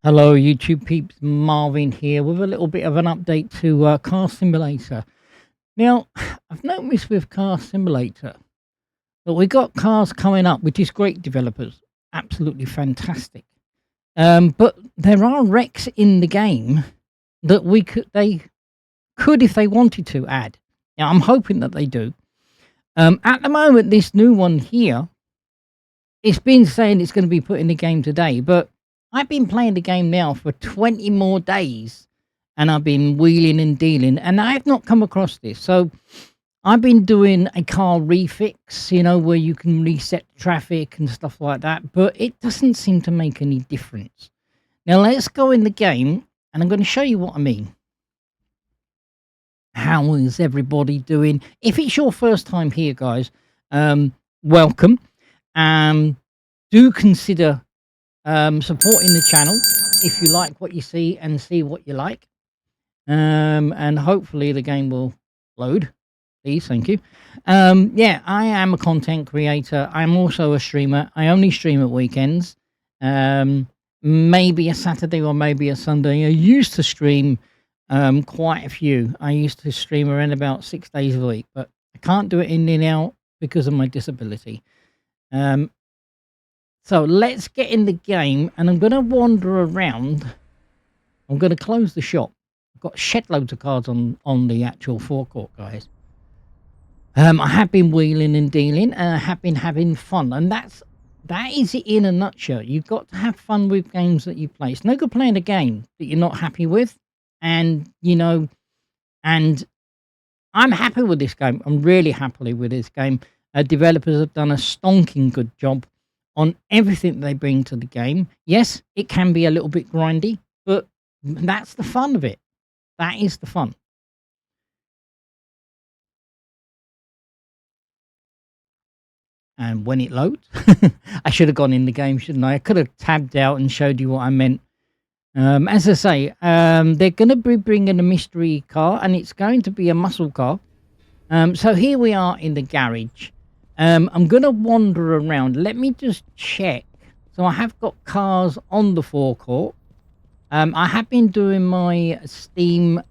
Hello, YouTube peeps. Marvin here with a little bit of an update to Car Simulator. Now, I've noticed with Car Simulator that we got cars coming up, which is great. Developers, absolutely fantastic. But there are wrecks in the game that they could, if they wanted to, add. Now, I'm hoping that they do. At the moment, this new one here, it's been saying it's going to be put in the game today, but I've been playing the game now for 20 more days and I've been wheeling and dealing and I have not come across this. So I've been doing a car refix, where you can reset traffic and stuff like that, but it doesn't seem to make any difference. Now let's go in the game and I'm going to show you what I mean. How is everybody doing? If it's your first time here, guys, welcome. Do consider supporting the channel if you like what you see and see what you like, and hopefully the game will load, please. Thank you. Yeah, I am a content creator. I'm also a streamer. I only stream at weekends, maybe a Saturday or maybe a Sunday. I used to stream quite a few. I used to stream around about 6 days a week, but I can't do it in and out because of my disability. So let's get in the game and I'm going to wander around. I'm going to close the shop. I've got shed loads of cars on the actual forecourt, guys. I have been wheeling and dealing and I have been having fun. And that is it in a nutshell. You've got to have fun with games that you play. It's no good playing a game that you're not happy with. And, and I'm happy with this game. I'm really happy with this game. Developers have done a stonking good job on everything they bring to the game. Yes, it can be a little bit grindy, but that's the fun of it. That is the fun. And when it loads, I should have gone in the game, shouldn't I? I could have tabbed out and showed you what I meant. As I say, they're going to be bringing a mystery car, and it's going to be a muscle car. So here we are in the garage. I'm going to wander around. Let me just check. So I have got cars on the forecourt. I have been doing my Steam.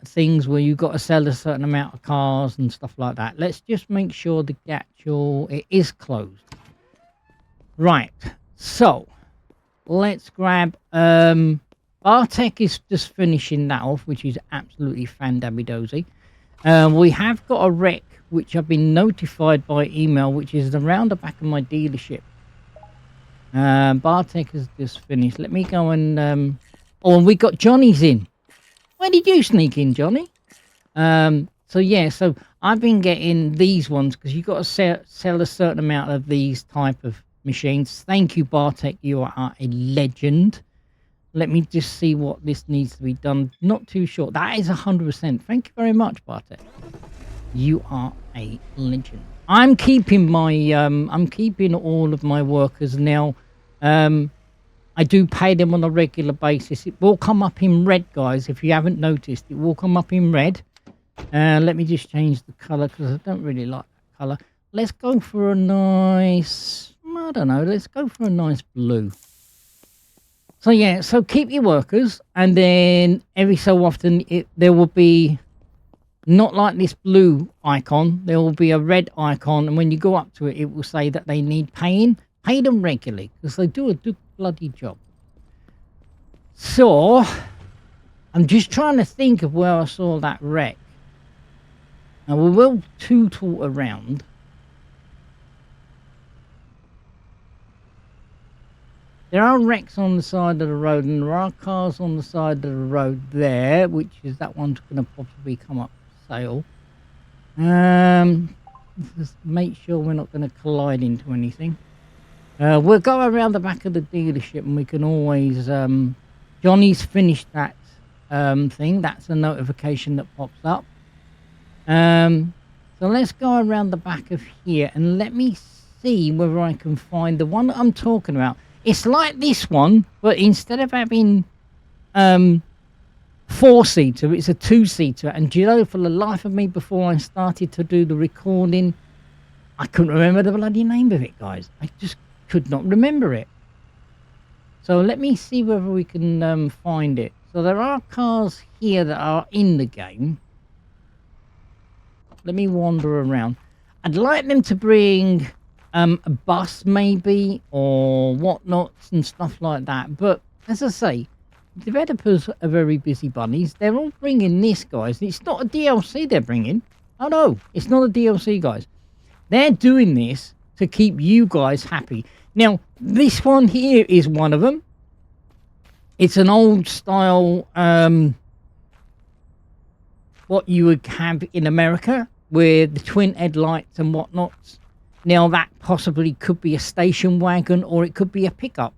Things where you've got to sell a certain amount of cars and stuff like that. Let's just make sure it is closed. Right. So let's grab. Bartek is just finishing that off, which is absolutely fan-dabby-dozy. We have got a wreck, which I've been notified by email, which is around the back of my dealership. Bartek has just finished. Let me go and... oh, and we got Johnny's in. Where did you sneak in, Johnny? So, yeah, so I've been getting these ones because you've got to sell a certain amount of these type of machines. Thank you, Bartek. You are a legend. Let me just see what this needs to be done. Not too sure. That is 100%. Thank you very much, Bartek. You are a legend. I'm keeping my I'm keeping all of my workers now. I do pay them on a regular basis. It will come up in red, guys. If you haven't noticed, it will come up in red. Let me just change the color because I don't really like that color. Let's go for a nice, I don't know. Let's go for a nice blue. So yeah, so keep your workers, and then every so often there will be, not like this blue icon, there will be a red icon, and when you go up to it, it will say that they need paying. Pay them regularly, because they do a good bloody job. So, I'm just trying to think of where I saw that wreck. Now, we will tootle around. There are wrecks on the side of the road, and there are cars on the side of the road there, which is that one's going to possibly come up for sale. Just make sure we're not going to collide into anything. We'll go around the back of the dealership, and we can always... Johnny's finished that thing. That's a notification that pops up. So let's go around the back of here, and let me see whether I can find the one that I'm talking about. It's like this one, but instead of having 4-seater, it's a 2-seater. And do you know, for the life of me, before I started to do the recording, I couldn't remember the bloody name of it, guys. I just could not remember it. So let me see whether we can find it. So there are cars here that are in the game. Let me wander around. I'd like them to bring a bus maybe or whatnots and stuff like that. But as I say, developers are very busy bunnies. They're all bringing this, guys. It's not a DLC they're bringing. Oh no, it's not a DLC, guys. They're doing this to keep you guys happy. Now, this one here is one of them. It's an old style, what you would have in America with the twin headlights and whatnots. Now, that possibly could be a station wagon or it could be a pickup.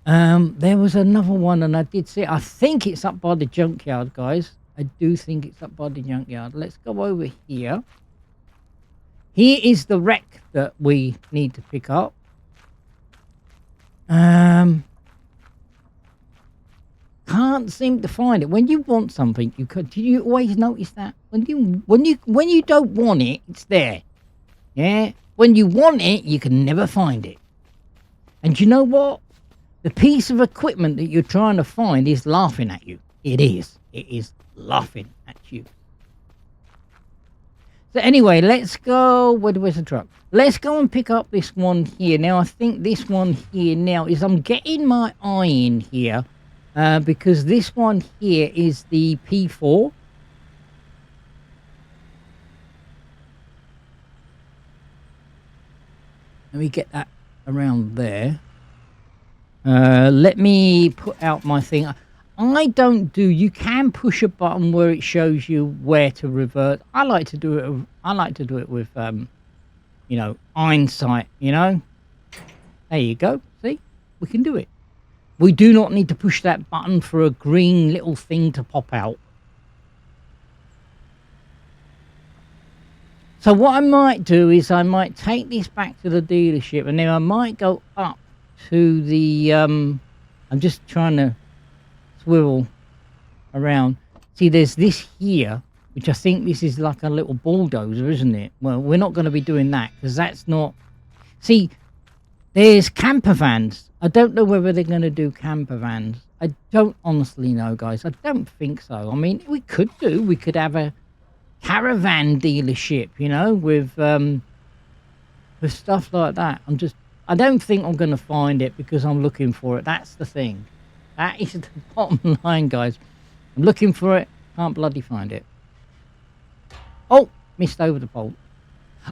There was another one, and I did see it. I think it's up by the junkyard, guys. I do think it's up by the junkyard. Let's go over here. Here is the wreck that we need to pick up. Can't seem to find it. When you want something, you could. Do you always notice that when you don't want it, it's there? Yeah. When you want it, you can never find it. And you know what? The piece of equipment that you're trying to find is laughing at you. It is. It is laughing at you. So anyway, let's go. Where's the truck? Let's go and pick up this one here. Now, I think this one here now is I'm getting my eye in here because this one here is the P4. Let me get that around there. Let me put out my thing. I don't do. You can push a button where it shows you where to revert. I like to do it. I like to do it with, you know, hindsight. You know, there you go. See, we can do it. We do not need to push that button for a green little thing to pop out. So what I might do is I might take this back to the dealership, and then I might go up to the. I'm just trying to swivel around. See, there's this here, which I think this is like a little bulldozer, isn't it? Well, we're not going to be doing that because that's not. See, there's camper vans. I don't know whether they're going to do camper vans. I don't honestly know, guys. I don't think so. I mean, we could do. We could have a caravan dealership, you know, with stuff like that. I don't think I'm going to find it because I'm looking for it. That's the thing. That is the bottom line, guys. I'm looking for it. Can't bloody find it. Oh, missed over the pole.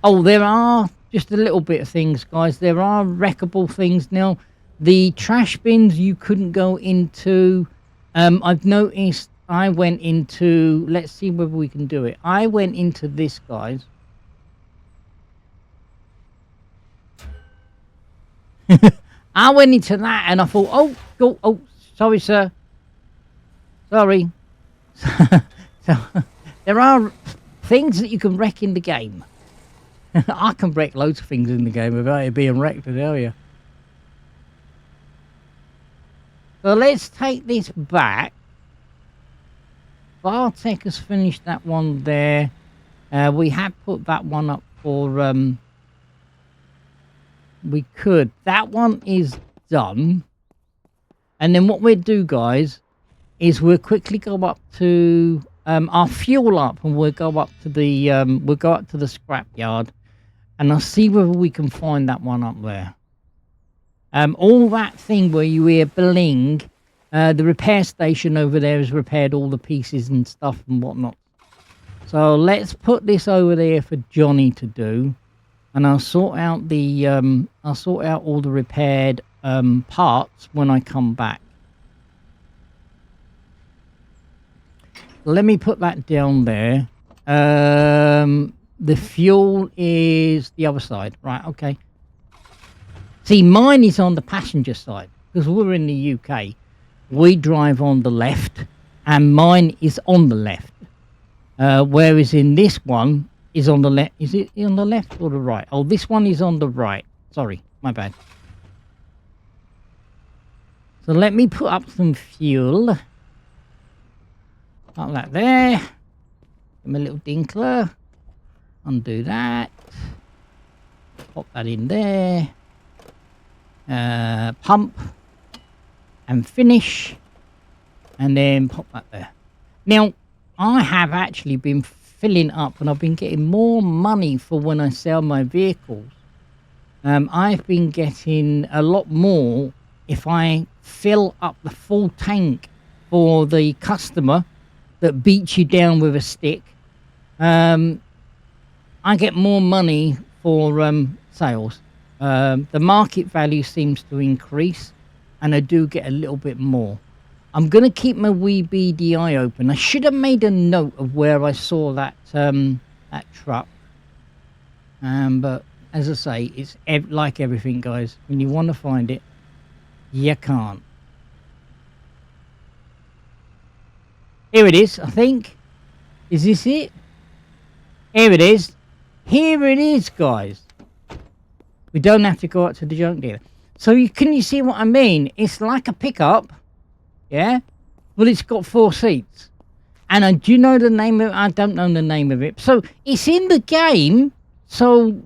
Oh, there are just a little bit of things, guys. There are wreckable things. Now, the trash bins you couldn't go into. I've noticed I went into... Let's see whether we can do it. I went into this, guys. I went into that and I thought, oh, sorry, sir. Sorry. So, there are things that you can wreck in the game. I can wreck loads of things in the game without it being wrecked, I tell you. So let's take this back. Bartek has finished that one there. We have put that one up for... we could. That one is done. And then what we'll do, guys, is we'll quickly go up to our fuel up, and we'll go up to the scrapyard, and I'll see whether we can find that one up there. All that thing where you hear bling, the repair station over there has repaired all the pieces and stuff and whatnot. So let's put this over there for Johnny to do. And I'll sort out the all the repaired parts when I come back. Let me put that down there. The fuel is the other side, right? Okay. See, mine is on the passenger side because we're in the UK. We drive on the left, and mine is on the left. Whereas in this one. Is on the left. Is it on the left or the right? Oh, this one is on the right. Sorry, my bad. So let me put up some fuel. Like that there. Give me a little dinkler. Undo that. Pop that in there. Pump. and finish, and then pop that there. Now, I have actually been filling up, and I've been getting more money for when I sell my vehicles. I've been getting a lot more if I fill up the full tank for the customer that beats you down with a stick. I get more money for sales. The market value seems to increase, and I do get a little bit more. I'm going to keep my wee BDI open. I should have made a note of where I saw that that truck. But as I say, it's like everything, guys. When you want to find it, you can't. Here it is, I think. Is this it? Here it is. Here it is, guys. We don't have to go out to the junk dealer. So can you see what I mean? It's like a pickup. Yeah, well, it's got 4 seats, and do you know the name of it? I don't know the name of it. So it's in the game. So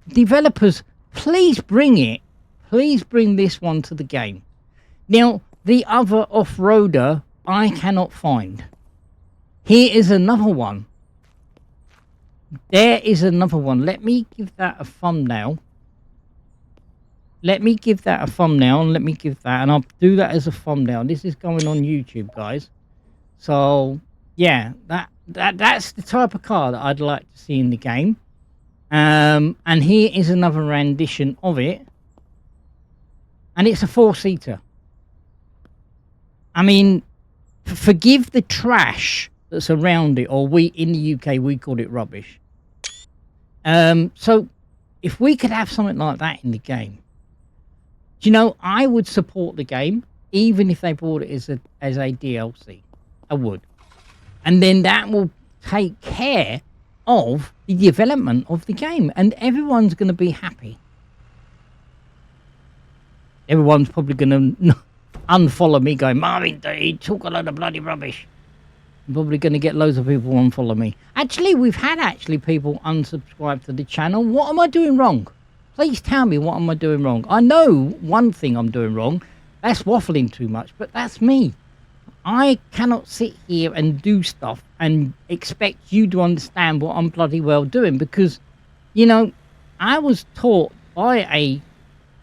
developers, please bring it. Please bring this one to the game. Now, the other off-roader I cannot find. Here is another one. There is another one. Let me give that a thumbnail. Let me give that a thumbnail, and let me give that, and I'll do that as a thumbnail. This is going on YouTube, guys. So yeah, that's the type of car that I'd like to see in the game. And here is another rendition of it, and it's a 4-seater. I mean, forgive the trash that's around it, or we in the UK we call it rubbish. So if we could have something like that in the game, do you know, I would support the game, even if they bought it as a DLC. I would. And then that will take care of the development of the game, and everyone's going to be happy. Everyone's probably going to unfollow me going, Marvin, you talk a lot of bloody rubbish. I'm probably going to get loads of people unfollow me. Actually, we've had people unsubscribe to the channel. What am I doing wrong? Please tell me, what am I doing wrong? I know one thing I'm doing wrong. That's waffling too much, but that's me. I cannot sit here and do stuff and expect you to understand what I'm bloody well doing, because, you know, I was taught by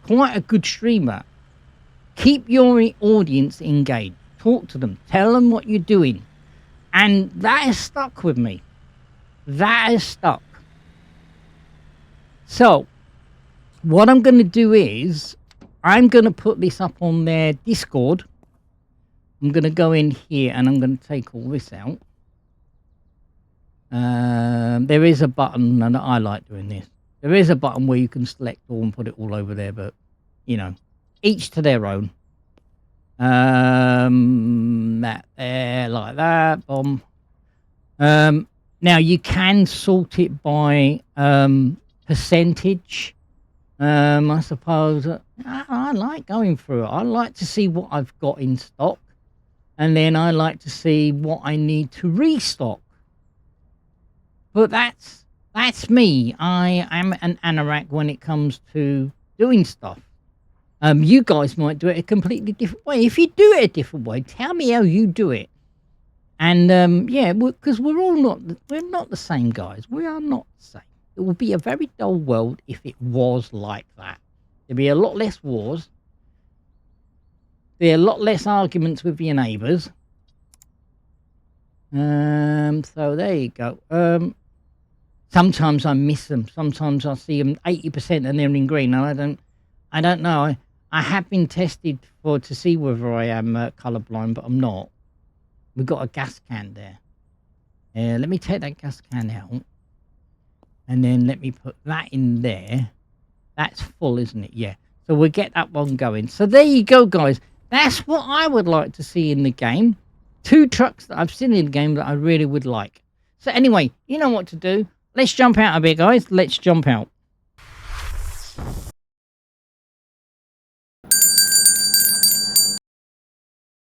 quite a good streamer, keep your audience engaged. Talk to them. Tell them what you're doing. And that has stuck with me. That has stuck. So what I'm going to do is I'm going to put this up on their Discord. I'm going to go in here and I'm going to take all this out. There is a button, and I like doing this. There is a button where you can select all and put it all over there, but, you know, each to their own. That there, like that, boom. Now you can sort it by percentage. I suppose I like going through it. I like to see what I've got in stock, and then I like to see what I need to restock. But that's me. I am an anorak when it comes to doing stuff. You guys might do it a completely different way. If you do it a different way, tell me how you do it. And yeah, because we're not the same, guys. We are not the same. It would be a very dull world if it was like that. There'd be a lot less wars. There'd be a lot less arguments with your neighbours. So there you go. Sometimes I miss them. Sometimes I see them 80% and they're in green, and I don't know. I have been tested to see whether I am colourblind, but I'm not. We've got a gas can there. Let me take that gas can out. And then let me put that in there. That's full, isn't it? Yeah. So we'll get that one going. So there you go, guys. That's what I would like to see in the game. 2 trucks that I've seen in the game that I really would like. So anyway, you know what to do. Let's jump out a bit, guys. Let's jump out.